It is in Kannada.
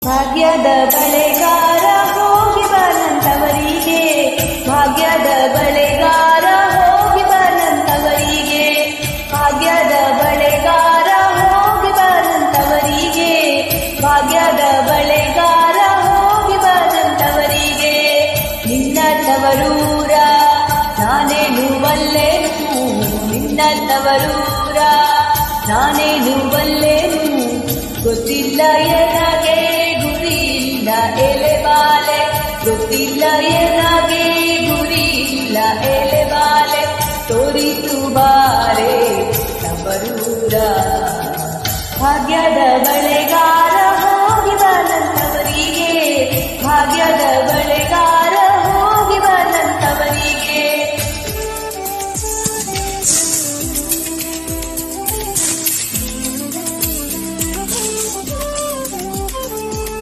ಭಾಗ್ಯದ ಬಳೆಗಾರ ಹೋಗಿ ಬನಂತವರಿಗೆ, ಭಾಗ್ಯದ ಬಳೆಗಾರ ಹೋಗಿ ಬನಂತವರಿಗೆ, ಭಾಗ್ಯದ ಬಳೆಗಾರ ಹೋಗಿ ಬನಂತವರಿಗೆ, ಭಾಗ್ಯದ ಬಳೆಗಾರ ಹೋಗಿ ಬನಂತವರಿಗೆ. ನಿನ್ನ ತವರೂರ ನಾನೇನು ಬಲ್ಲೆನು, ನಿನ್ನ ತವರೂರ ನಾನೇನು ಬಲ್ಲೆನು, ಗೊತ್ತಿಲ್ಲ ಎನಗೆ ಗುರಿಯಿಲ್ಲ ಎಲೆಬಾಲೆ, ಗೊತ್ತಿಲ್ಲ ಎನ